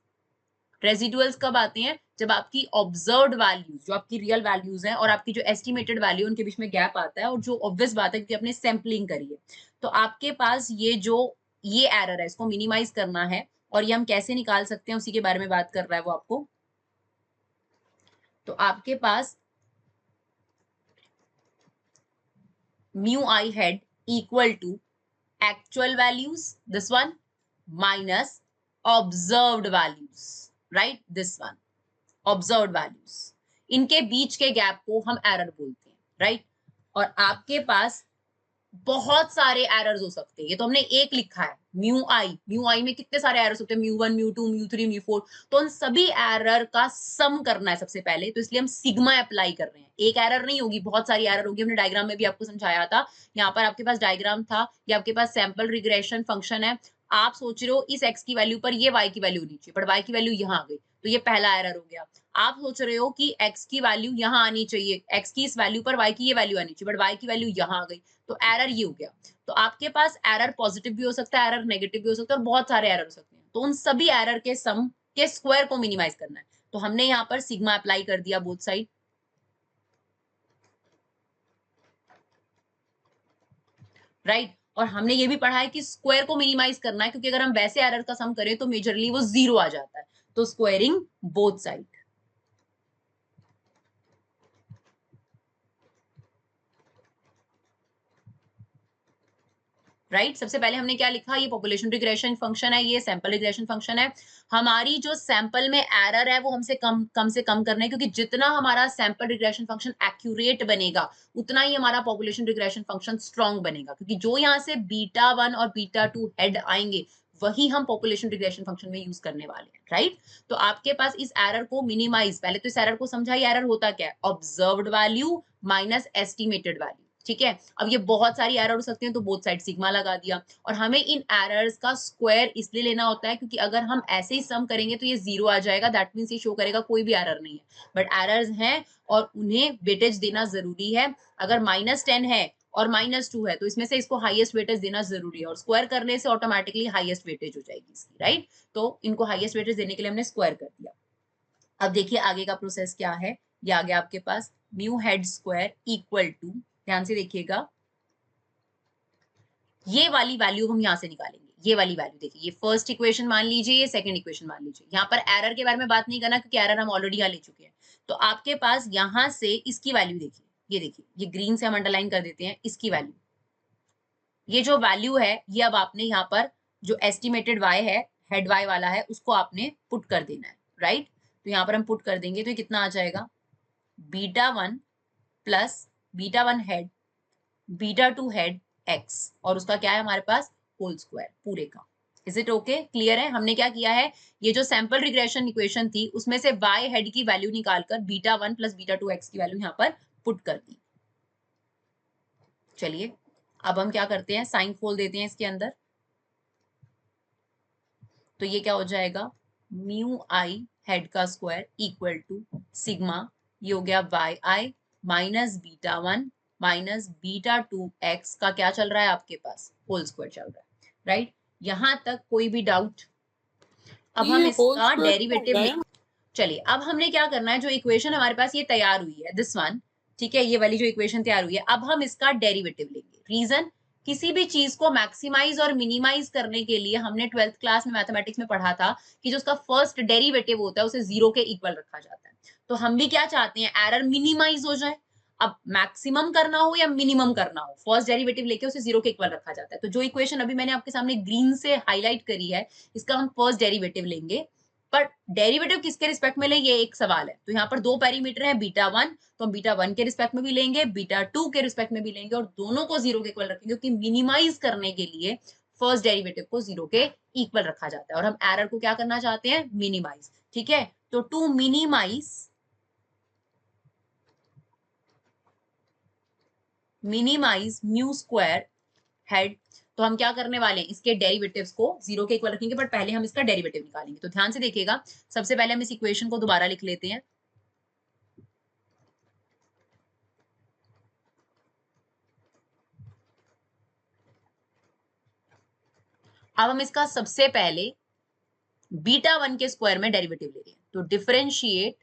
रेजिडुअल्स कब आते हैं? जब आपकी ऑब्जर्व्ड वैल्यूज, जो आपकी रियल वैल्यूज हैं, और आपकी जो एस्टिमेटेड वैल्यू, उनके बीच में गैप आता है, और जो ऑब्वियस बात है कि आपने सैंपलिंग करी है। तो आपके पास ये एरर है, इसको मिनिमाइज करना है, और ये हम कैसे निकाल सकते हैं उसी के बारे में बात कर रहा है वो आपको। तो आपके पास mu I head equal to actual values, this one, minus observed values, right, this one, observed values, इनके बीच के गैप को हम एरर बोलते हैं, राइट। और आपके पास बहुत सारे एरर्स हो सकते हैं, ये तो हमने एक लिखा है, म्यू आई में कितने सारे एरर्स होते हैं, म्यू 1, म्यू 2, म्यू 3, म्यू 4। तो उन सभी एरर का सम करना है सबसे पहले, तो इसलिए हम सिग्मा अप्लाई कर रहे हैं। एक एरर नहीं होगी, बहुत सारी एरर होगी, हमने डायग्राम में भी आपको समझाया था। यहाँ पर आपके पास डायग्राम था, ये आपके पास सैंपल रिग्रेशन फंक्शन है। आप सोच रहे हो इस x की वैल्यू पर ये y की वैल्यू होनी चाहिए, बट y की वैल्यू यहाँ आ गई, तो ये पहला एरर हो गया। आप सोच रहे हो कि x की वैल्यू यहाँ आनी चाहिए, x की इस वैल्यू पर y की ये वैल्यू आनी चाहिए, बट y की वैल्यू यहाँ आ गई, तो एरर ये हो गया। तो आपके पास एरर पॉजिटिव भी हो सकता है, एरर नेगेटिव भी हो सकता है, और बहुत सारे एरर हो सकते हैं। तो उन सभी एरर के सम के स्क्वायर को मिनिमाइज करना है। तो हमने यहाँ पर सिग्मा अप्लाई कर दिया बोथ साइड, राइट। और हमने ये भी पढ़ा है कि स्क्वायर को मिनिमाइज करना है, क्योंकि अगर हम वैसे एरर का सम करें तो मेजरली वो 0 आ जाता है। तो स्क्वायरिंग बोथ साइड, राइट। सबसे पहले हमने क्या लिखा, ये पॉपुलेशन रिग्रेशन फंक्शन है, ये सैंपल रिग्रेशन फंक्शन है। हमारी जो सैंपल में एरर है वो हमसे कम से कम करना है, क्योंकि जितना हमारा सैंपल रिग्रेशन फंक्शन एक्यूरेट बनेगा, उतना ही हमारा पॉपुलेशन रिग्रेशन फंक्शन स्ट्रॉन्ग बनेगा, क्योंकि जो यहाँ से बीटा 1 और बीटा 2 हेड आएंगे, वही हम पॉपुलेशन रिग्रेशन फंक्शन में यूज करने वाले हैं, राइट। तो आपके पास इस एरर को मिनिमाइज, पहले तो इस एरर को समझाइए, एरर होता क्या है, observed value minus estimated value, ठीक है। अब ये बहुत सारी एरर हो सकती हैं, तो बोथ साइड सिग्मा लगा दिया। और हमें इन एरर्स का स्क्वायर इसलिए लेना होता है, क्योंकि अगर हम ऐसे ही सम करेंगे तो ये 0 आ जाएगा, दैट मींस ये शो करेगा कोई भी एरर नहीं है, बट एरर्स हैं और उन्हें वेटेज देना जरूरी है। अगर -10 है और -2 है, तो इसमें से इसको हाईएस्ट वेटेज देना जरूरी है, और स्क्वायर करने से ऑटोमेटिकली हाईएस्ट वेटेज हो जाएगी इसकी, राइट। तो इनको हाईएस्ट वेटेज देने के लिए हमने स्क्वायर कर दिया। अब देखिए आगे का प्रोसेस क्या है, ये आ गया आपके पास mu head square equal to, ध्यान से देखिएगा, ये वाली वैल्यू हम यहां से निकालेंगे, ये वाली वैल्यू देखिए, ये फर्स्ट इक्वेशन मान लीजिए, ये सेकंड इक्वेशन मान लीजिए। यहाँ पर एरर के बारे में बात नहीं करना, क्योंकि एरर हम ऑलरेडी यहाँ ले चुके हैं। तो आपके पास यहां से इसकी वैल्यू देखिए, ये देखिए, ये ग्रीन से हम अंडरलाइन कर देते हैं, इसकी वैल्यू, ये जो वैल्यू है, ये अब आपने यहाँ पर जो एस्टिमेटेड y है, हेड y वाला है, उसको आपने पुट कर देना है, राइट। तो यहाँ पर हम पुट कर देंगे, तो ये कितना आ जाएगा, beta 1 plus beta 1 hat beta 2 head x, और उसका क्या है हमारे पास, होल स्क्वायर पूरे का। इज इट ओके, क्लियर है। हमने क्या किया है, ये जो सैंपल रिग्रेशन इक्वेशन थी, उसमें से y हेड की वैल्यू निकालकर बीटा 1 प्लस बीटा 2 x की वैल्यू यहाँ पर पुट कर दी। चलिए अब हम क्या करते हैं, साइन खोल देते हैं इसके अंदर। तो ये क्या हो जाएगा, म्यू आई हेड का स्क्वायर इक्वल टू सिग्मा, ये हो गया Y I minus beta 1 minus beta 2 X का क्या चल रहा है आपके पास, होल स्क्वायर चल रहा है, राइट। यहां तक कोई भी डाउट? अब हम
ये होल
इसका
स्क्वायर
डेरिवेटिव ले, चलिए अब हमने क्या करना है, जो इक्वेशन हमारे पास ये तैयार हुई है, दिस वन, ठीक है, ये वाली जो इक्वेशन तैयार हुई है, अब हम इसका डेरिवेटिव लेंगे। रीजन, किसी भी चीज को मैक्सिमाइज और मिनिमाइज करने के लिए हमने 12th क्लास में मैथमेटिक्स में पढ़ा था कि जो उसका फर्स्ट डेरिवेटिव होता है उसे 0 के इक्वल रखा जाता है। तो हम भी क्या चाहते हैं, एरर मिनिमाइज हो जाए। अब मैक्सिमम करना हो या मिनिमम करना हो, फर्स्ट डेरिवेटिव लेके उसे 0 के इक्वल रखा जाता है। तो जो इक्वेशन अभी मैंने आपके सामने ग्रीन से हाईलाइट करी है, इसका हम फर्स्ट डेरिवेटिव लेंगे। पर डेरिवेटिव किसके रिस्पेक्ट में ले, ये एक सवाल है। तो यहाँ पर दो पैरामीटर है, बीटा 1, तो हम बीटा 1 के रिस्पेक्ट में भी लेंगे, बीटा 2 के रिस्पेक्ट में भी लेंगे, और दोनों को 0 के इक्वल रखेंगे, क्योंकि मिनिमाइज करने के लिए फर्स्ट डेरिवेटिव को 0 के इक्वल रखा जाता है, और हम एरर को क्या करना चाहते हैं, मिनिमाइज, ठीक है। तो to minimize mu square hat, तो हम क्या करने वाले हैं, इसके डेरिवेटिव्स को 0 के इक्वल रखेंगे, बट पहले हम इसका डेरिवेटिव निकालेंगे। तो ध्यान से देखिएगा, सबसे पहले हम इस इक्वेशन को दोबारा लिख लेते हैं। अब हम इसका सबसे पहले बीटा 1 के स्क्वायर में डेरिवेटिव ले रहे हैं, तो differentiate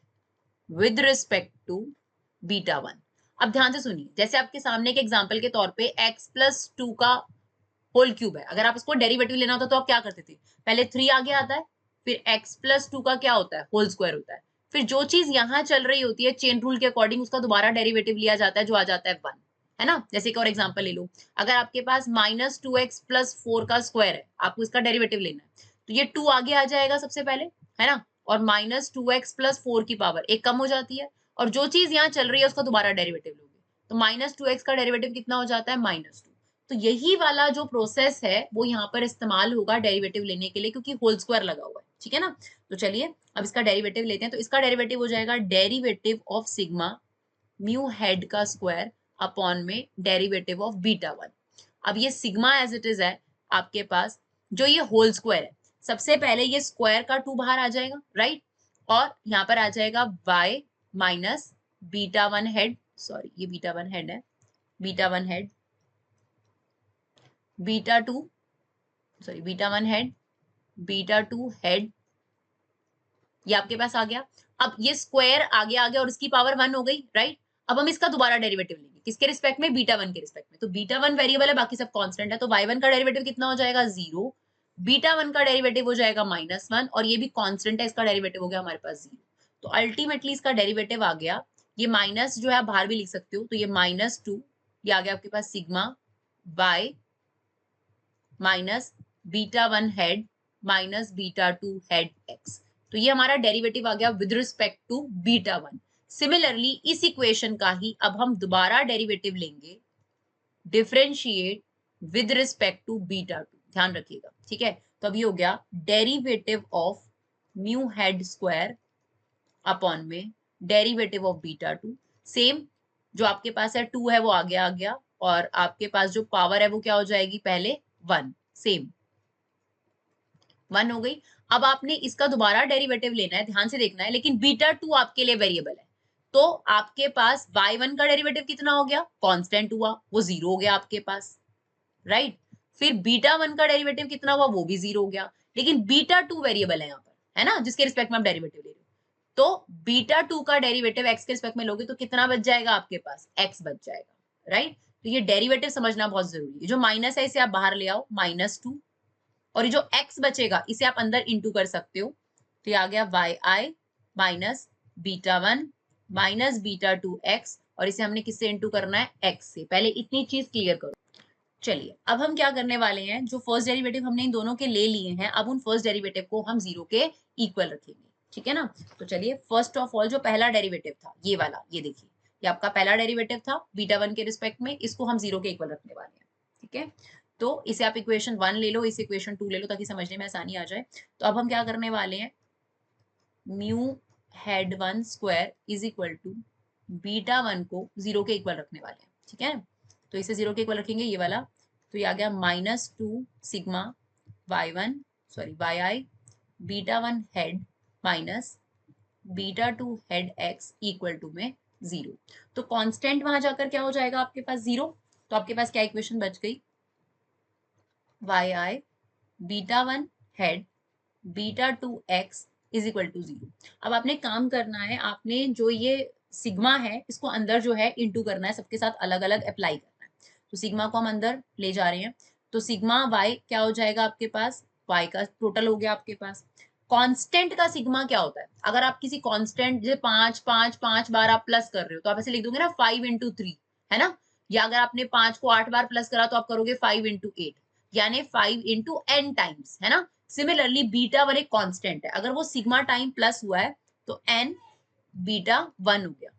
with respect to beta 1। अब ध्यान से सुनिए, जैसे आपके सामने के एग्जांपल के तौर पे x प्लस 2 का होल क्यूब है, अगर आप इसको डेरिवेटिव लेना होता तो आप क्या करते थे, पहले 3 आगे आता है, फिर x प्लस 2 का क्या होता है, होल स्क्वायर होता है, फिर जो चीज यहाँ चल रही होती है चेन रूल के अकॉर्डिंग उसका दोबारा डेरिवेटिव लिया जाता है, जो आ जाता है 1, है ना। जैसे एक और एग्जांपल ले लो, अगर आपके पास -2x प्लस 4 का स्क्वायर है, आपको इसका डेरिवेटिव लेना है, तो ये 2 आगे आ जाएगा सबसे पहले, है ना, और -2x प्लस 4 की पावर एक कम हो जाती है, और जो चीज यहाँ चल रही है उसका दोबारा डेरिवेटिव लोगे, तो -2x का डेरिवेटिव कितना हो जाता है, -2। तो यही वाला जो प्रोसेस है वो यहाँ पर इस्तेमाल होगा डेरिवेटिव लेने के लिए, क्योंकि होल स्क्वायर लगा हुआ है, ठीक है ना। तो चलिए अब इसका डेरिवेटिव लेते हैं, तो इसका डेरिवेटिव हो जाएगा derivative of sigma mu head का स्क्वायर अपॉन में डेरिवेटिव ऑफ बीटा 1। अब ये सिग्मा एज इट इज है आपके पास, जो ये होल स्क्वायर है, सबसे पहले ये स्क्वायर का 2 बाहर आ जाएगा, राइट, और यहाँ पर आ जाएगा y minus beta 1 head, sorry ये बीटा 1 हेड है, beta 1 hat, beta 2, sorry beta 1 hat, beta 2 head, ये आपके पास आ गया। अब ये स्क्वायर आगे आ गया और इसकी पावर 1 हो गई, राइट। अब हम इसका दोबारा डेरिवेटिव लेंगे, किसके रिस्पेक्ट में, बीटा 1 के रिस्पेक्ट में, तो बीटा 1 वेरिएबल है, बाकी सब कांस्टेंट है, तो y1 का डेरिवेटिव कितना हो जाएगा, 0, बीटा 1 का डेरिवेटिव हो जाएगा -1, और ये भी कांस्टेंट है, इसका डेरिवेटिव हो गया हमारे पास 0। तो अल्टीमेटली इसका डेरिवेटिव आ गया, ये माइनस जो है आप बाहर भी लिख सकते हो, तो ये -2, ये आ गया आपके पास sigma y minus beta 1 head minus beta 2 head x। तो ये हमारा डेरिवेटिव आ गया with respect to beta 1। Similarly इस इक्वेशन का ही अब हम दोबारा डेरिवेटिव लेंगे, differentiate with respect to beta 2, ध्यान रखिएगा, ठीक है। तो अब ये हो गया derivative of mu head square upon में डेरिवेटिव ऑफ बीटा 2, सेम जो आपके पास है 2 है वो आगे आ गया, और आपके पास जो पावर है वो क्या हो जाएगी, पहले 1, सेम 1 हो गई। अब आपने इसका दोबारा डेरिवेटिव लेना है, ध्यान से देखना है, लेकिन बीटा 2 आपके लिए वेरिएबल है, तो आपके पास y1 का डेरिवेटिव कितना हो गया, कांस्टेंट हुआ, वो 0 हो गया आपके पास, राइट। फिर बीटा 1 का डेरिवेटिव कितना हुआ, वो भी 0 हो गया, लेकिन बीटा 2 वेरिएबल है यहाँ पर, है ना, जिसके रिस्पेक्ट में आप डेरिवेटिव ले रहे हो। तो बीटा 2 का डेरिवेटिव x के रिस्पेक्ट में लोगे तो कितना बच जाएगा आपके पास, x बच जाएगा, राइट। तो ये डेरिवेटिव समझना बहुत जरूरी है, जो माइनस है इसे आप बाहर ले आओ, -2, और ये जो x बचेगा इसे आप अंदर इंटू कर सकते हो, तो ये आ गया yi minus beta 1 minus beta 2x, और इसे हमने किससे इंटू करना है, x से। पहले इतनी चीज क्लियर करो। चलिए अब हम क्या करने वाले हैं, जो फर्स्ट डेरिवेटिव हमने इन दोनों के ले लिए हैं, अब उन फर्स्ट डेरिवेटिव को हम 0 के इक्वल रखेंगे, ठीक है ना। तो चलिए फर्स्ट ऑफ ऑल जो पहला डेरिवेटिव था ये वाला, ये देखिए ये आपका पहला डेरिवेटिव था बीटा 1 के रिस्पेक्ट में, इसको हम 0 के इक्वल रखने वाले हैं, ठीक है। तो इसे आप इक्वेशन 1 ले लो, इसे इक्वेशन 2 ले लो, ताकि समझने में आसानी आ जाए। तो अब हम क्या करने वाले हैं, mu hat 1 square is equal to beta 1 को 0 के इक्वल रखने वाले हैं, ठीक है। तो इसे 0 के इक्वल रखेंगे, ये वाला, तो ये आ गया -2 sigma y1 sorry yi beta 1 head minus beta 2 head x equal to में 0। तो कांस्टेंट वहां जाकर क्या हो जाएगा आपके पास, 0। तो आपके पास क्या इक्वेशन बच गई, yi beta 1 hat beta 2x is equal to 0। अब आपने काम करना है, आपने जो ये सिग्मा है इसको अंदर जो है इंटू करना है, सबके साथ अलग अलग अप्लाई करना है। तो सिग्मा को हम अंदर ले जा रहे हैं, तो सिग्मा y क्या हो जाएगा आपके पास, y का टोटल हो गया आपके पास। कांस्टेंट का सिग्मा क्या होता है, अगर आप किसी कांस्टेंट जैसे 5 बार आप प्लस कर रहे हो तो आप ऐसे लिख दोगे ना 5 इंटू 3, है ना, या अगर आपने 5 को 8 बार प्लस करा तो आप करोगे 5 इंटू 8, यानी 5 इंटू n टाइम्स, है ना। सिमिलरली बीटा 1 एक कांस्टेंट है, अगर वो सिग्मा टाइम प्लस हुआ है तो n बीटा 1 हो गया।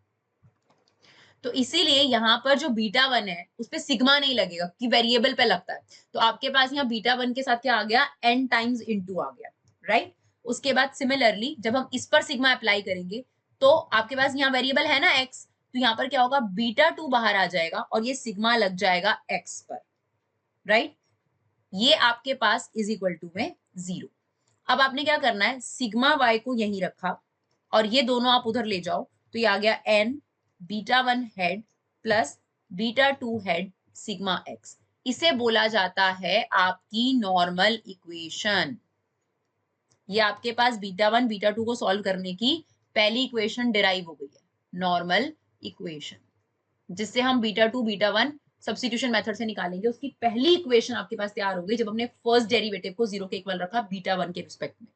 तो इसीलिए यहाँ पर जो बीटा 1 है उस पर सिग्मा नहीं लगेगा, कि वेरिएबल पे लगता है। तो आपके पास यहाँ बीटा 1 के साथ क्या आ गया, n टाइम्स इंटू आ गया, राइट। उसके बाद सिमिलरली जब हम इस पर सिग्मा अप्लाई करेंगे तो आपके पास यहाँ वेरिएबल है ना x, तो यहाँ पर क्या होगा, बीटा 2 बाहर आ जाएगा और ये सिग्मा लग जाएगा x पर, राइट। ये आपके पास इज इक्वल टू में 0। अब आपने क्या करना है, सिग्मा वाई को यहीं रखा और ये दोनों आप उधर ले जाओ, तो ये आ गया N beta 1 hat plus beta 2 hat sigma X. इसे बोला जाता है आपकी नॉर्मल इक्वेशन। ये आपके पास बीटा 1 बीटा 2 को सॉल्व करने की पहली इक्वेशन डिराइव हो गई है, नॉर्मल इक्वेशन, जिससे हम बीटा 2 बीटा 1 सब्स्टिट्यूशन मेथड से निकालेंगे। उसकी पहली इक्वेशन आपके पास तैयार हो गई जब हमने फर्स्ट डेरिवेटिव को 0 के इक्वल रखा बीटा 1 के रिस्पेक्ट में।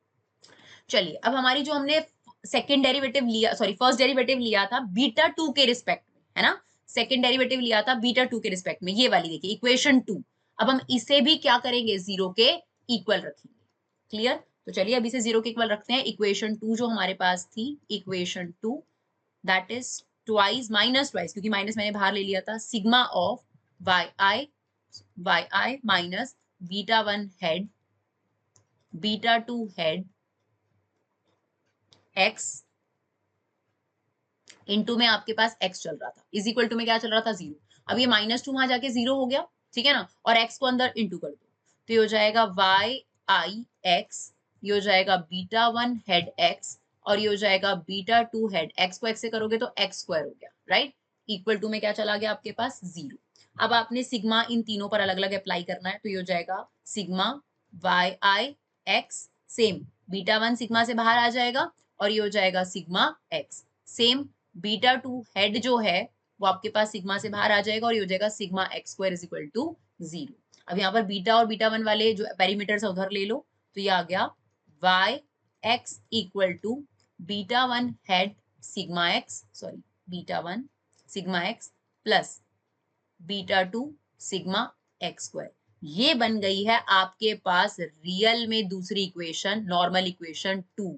चलिए अब हमारी जो हमने सेकेंड डेरिवेटिव लिया, सॉरी फर्स्ट डेरिवेटिव लिया था बीटा 2 के रिस्पेक्ट में, है ना, सेकेंड डेरिवेटिव लिया था बीटा 2 के रिस्पेक्ट में, ये वाली देखिए इक्वेशन 2। अब हम इसे भी क्या करेंगे, 0 के इक्वल रखेंगे। क्लियर? तो चलिए अभी से 0 के इक्वल रखते हैं। इक्वेशन 2 जो हमारे पास थी, equation 2 that is twice minus twice, क्योंकि माइनस मैंने बाहर ले लिया था, sigma of Y I minus beta 1 hat beta 2 hat X into में आपके पास x चल रहा था, इज इक्वल टू में क्या चल रहा था, 0। अब ये -2 वहां जाके 0 हो गया, ठीक है ना, और x को अंदर इंटू कर दो, तो ये हो जाएगा वाई आई एक्स, ये हो जाएगा बीटा 1 हेड x और ये हो जाएगा बीटा 2 हेड x को x से करोगे तो x स्क्वायर हो गया, राइट। इक्वल टू में क्या चला गया आपके पास, 0। अब आपने सिग्मा इन तीनों पर अलग अलग अप्लाई करना है, तो ये हो जाएगा सिग्मा वाई आई एक्स, सेम बीटा 1 सिग्मा से बाहर आ जाएगा और ये हो जाएगा sigma x, same beta 2 head जो है वो आपके पास सिग्मा से बाहर आ जाएगा और ये हो जाएगा sigma X square is equal to 0। अब यहाँ पर बीटा और बीटा 1 वाले जो पेरीमीटर्स है उधर ले लो, तो ये आ गया Y X equal to beta 1 hat sigma X, sorry beta 1 sigma X plus beta 2 sigma X square. ये बन गई है आपके पास रियल में दूसरी इक्वेशन, नॉर्मल इक्वेशन 2।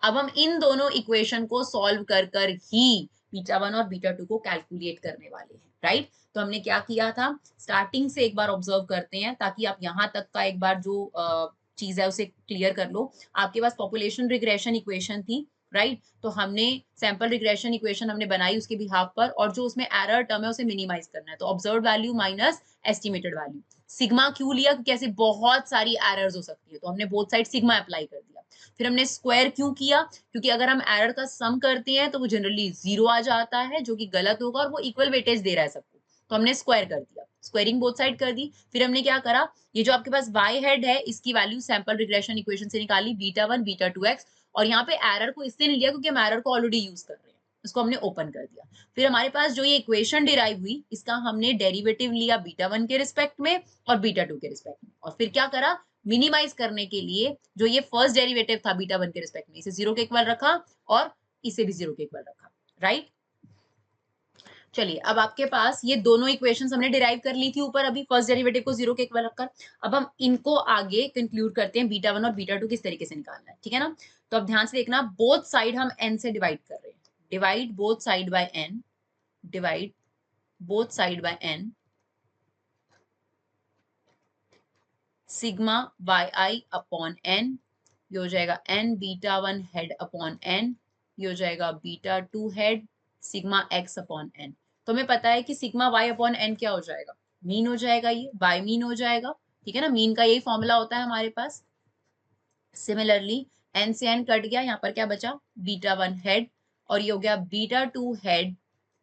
अब हम इन दोनों इक्वेशन को सॉल्व कर कर ही बीटा 1 और बीटा 2 को कैलकुलेट करने वाले हैं, राइट। तो हमने क्या किया था, स्टार्टिंग से एक बार ऑब्जर्व करते हैं ताकि आप यहां तक का एक बार जो चीज है उसे क्लियर कर लो। आपके पास पॉपुलेशन रिग्रेशन इक्वेशन थी, राइट। तो हमने सैंपल रिग्रेशन इक्वेशन हमने बनाई उसके बिहाफ पर, और जो उसमें एरर टर्म है उसे मिनिमाइज करना है, तो observe value minus estimated value. Sigma क्यों लिया, क्योंकि ऐसे बहुत सारी एरर्स हो सकती है, तो हमने बोथ साइड सिग्मा अप्लाई कर दिया। फिर हमने स्क्वायर क्यों किया, क्योंकि अगर हम एरर का सम करते हैं तो वो जनरली 0 आ जाता है, जो कि गलत होगा, और वो इक्वल वेटेज दे रहा है सबको, तो हमने स्क्वायर कर दिया, स्क्वायरिंग बोथ साइड कर दी। फिर हमने क्या करा, ये जो आपके पास y हेड है इसकी वैल्यू सैंपल रिग्रेशन इक्वेशन से निकाली, बीटा 1 बीटा 2x, और यहाँ पे एरर को इससे नहीं लिया क्योंकि हम एरर को ऑलरेडी यूज कर रहे हैं, इसको हमने ओपन कर दिया। फिर हमारे पास जो ये इक्वेशन डिराइव हुई, इसका हमने डेरिवेटिव लिया बीटा 1 के रिस्पेक्ट में और बीटा 2 के रिस्पेक्ट में, और फिर क्या करा, मिनिमाइज करने के लिए जो ये फर्स्ट डेरिवेटिव था बीटा 1 के रिस्पेक्ट में, इसे 0 के इक्वल रखा और इसे भी 0 के इक्वल रखा, राइट। चलिए अब आपके पास ये दोनों इक्वेशंस हमने डिराइव कर ली थी ऊपर, अभी फर्स्ट डेरिवेटिव को 0 के इक्वल रखकर। अब हम इनको आगे कंक्लूड करते हैं, बीटा 1 और बीटा 2 किस तरीके से निकालना है, ठीक है ना। तो अब ध्यान से देखना, बोथ साइड हम n से डिवाइड कर रहे हैं, divide both side by n, divide both side by n, sigma Y I upon n, ये हो जाएगा n beta 1 hat upon n, ये हो जाएगा beta 2 hat sigma x upon n। तो हमें पता है कि सिग्मा y अपॉन n क्या हो जाएगा, मीन हो जाएगा, ये y मीन हो जाएगा, ठीक है ना, मीन का यही फॉर्मूला होता है हमारे पास। सिमिलरली n से n कट गया, यहाँ पर क्या बचा, बीटा 1 हेड, और ये हो गया beta 2 head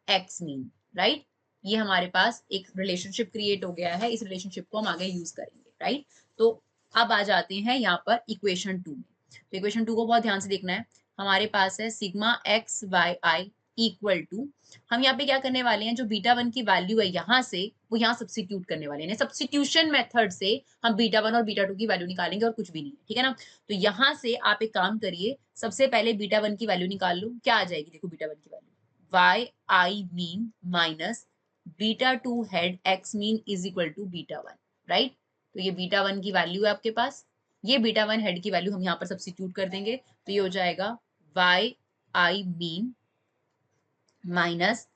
x mean, right. ये हमारे पास एक रिलेशनशिप क्रिएट हो गया है, इस रिलेशनशिप को हम आगे यूज करेंगे, राइट। तो अब आ जाते हैं यहाँ पर इक्वेशन 2 में। तो इक्वेशन 2 को बहुत ध्यान से देखना है, हमारे पास है sigma X Y I equal to, हम यहाँ पे क्या करने वाले हैं, जो बीटा 1 की वैल्यू है यहाँ से वो यहाँ सब्स्टिट्यूट करने वाले हैं, सब्स्टिट्यूशन मेथड से हम बीटा 1 और बीटा 2 की वैल्यू निकालेंगे और कुछ भी नहीं है, ठीक है ना। तो यहाँ से आप एक काम करिए, सबसे पहले बीटा 1 की वैल्यू निकाल लो, क्या आ जाएगी, देखो बीटा 1 की value Y I mean minus beta 2 head x mean is equal to beta 1, right. तो ये बीटा 1 की वैल्यू है आपके पास, ये बीटा 1 हेड की वैल्यू हम यहाँ पर सब्स्टिट्यूट कर देंगे, तो ये हो जाएगा Y I mean minus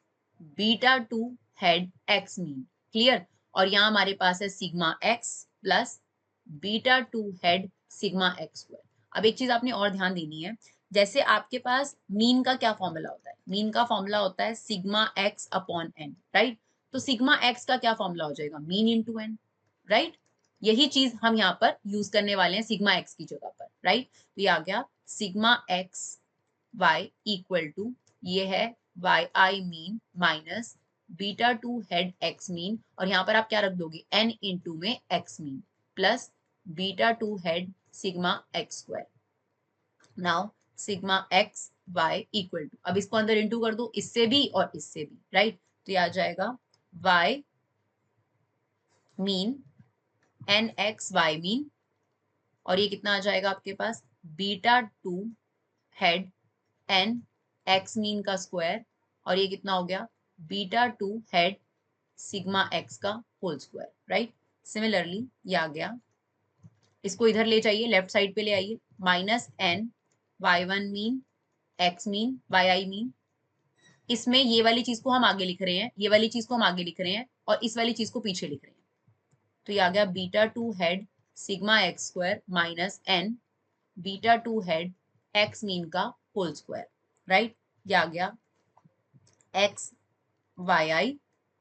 beta 2 head x mean, clear. और यहाँ हमारे पास है sigma x plus beta 2 hat sigma x square. अब एक चीज आपने और ध्यान देनी है, जैसे आपके पास मीन का क्या फॉर्मूला होता है, मीन का फॉर्मूला होता है sigma x upon n, right. तो सिग्मा एक्स का क्या फॉर्मूला हो जाएगा, मीन इंटू एन, राइट। यही चीज हम यहाँ पर यूज करने वाले हैं सिग्मा एक्स की जगह पर, राइट। तो ये आ गया sigma X Y equal to, ये है Y I mean minus beta two head X mean, और यहाँ पर आप क्या रख दोगे, एन इंटू में X mean plus beta two head sigma X square. Now sigma X Y equal to, अब इसको अंदर इंटू कर दो, इससे भी और इससे भी, राइट। तो ये आ जाएगा Y mean N X Y mean, और ये कितना आ जाएगा आपके पास, beta two head N X mean का स्क्वायर, और ये कितना हो गया, beta two head sigma X का होल स्क्वायर, राइट। सिमिलरली ये आ गया, इसको इधर ले जाइए, लेफ्ट साइड पे ले आइए, minus N Y one mean X mean Y I mean, इसमें ये वाली चीज को हम आगे लिख रहे हैं, ये वाली चीज को हम आगे लिख रहे हैं, और इस वाली चीज को पीछे लिख रहे हैं। तो ये आ गया beta two head sigma X square minus N beta two head X mean का होल स्क्वायर, राइट। ये आ गया X Y I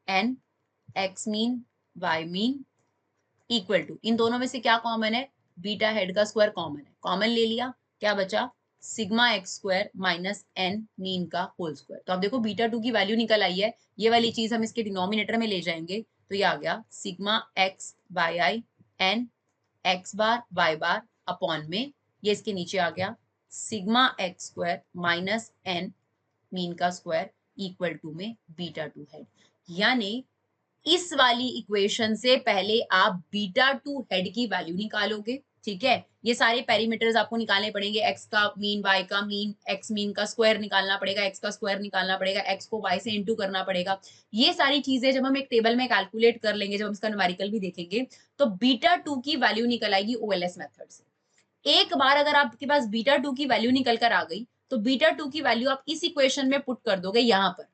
N X mean Y mean equal to, इन दोनों में से क्या कॉमन है, बीटा हेड का स्क्वायर कॉमन है, कॉमन ले लिया, क्या बचा, sigma X square minus N mean का होल स्क्वायर। तो आप देखो बीटा टू की वैल्यू निकल आई है, ये वाली चीज हम इसके डिनोमिनेटर में ले जाएंगे, तो ये आ गया sigma X Y I N X bar Y bar upon में, ये इसके नीचे आ गया sigma X square minus N mean का स्क्वायर इक्वल टू में बीटा टू हेड। यानी इस वाली इक्वेशन से पहले आप बीटा टू हेड की वैल्यू निकालोगे, ठीक है। ये सारे पैरामीटर्स आपको निकालने पड़ेंगे, एक्स का मीन, वाई का मीन, एक्स मीन का स्क्वायर निकालना पड़ेगा, एक्स का स्क्वायर निकालना पड़ेगा, एक्स को वाई से इंटू करना पड़ेगा। ये सारी चीजें जब हम एक टेबल में कैलकुलेट कर लेंगे, जब हम इसका न्यूमेरिकल भी देखेंगे, तो बीटा टू की वैल्यू निकल आएगी ओएलएस मेथड से। एक बार अगर आपके पास बीटा टू की वैल्यू निकल कर आ गई, तो बीटा टू की वैल्यू आप इस इक्वेशन में पुट कर दोगे यहाँ पर,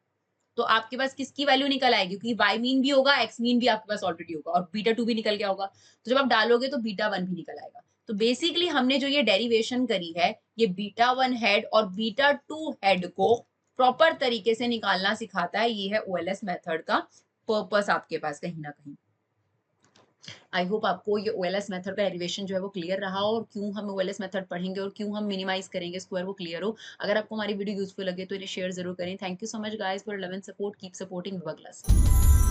तो आपके पास किसकी वैल्यू निकल आएगी, क्योंकि वाई मीन भी होगा, एक्स मीन भी आपके पास ऑलरेडी होगा, और बीटा टू भी निकल गया होगा, तो जब आप डालोगे तो बीटा वन भी निकल आएगा। तो बेसिकली हमने जो ये डेरिवेशन करी है, ये बीटा वन हेड और बीटा टू हेड को प्रॉपर तरीके से निकालना सिखाता है, ये है ओएलएस मेथड का पर्पस आपके पास कहीं ना कहीं। आई होप आपको ये ओएलएस मेथड का डेरिवेशन जो है वो क्लियर रहा हो, और क्यों हम ओएलएस मेथड पढ़ेंगे और क्यों हम मिनिमाइज करेंगे स्क्वायर, वो क्लियर हो। अगर आपको हमारी वीडियो यूजफुल लगे तो इन्हें शेयर जरूर करें। Thank you so much guys for love and support, keep supporting विवा क्लासेस।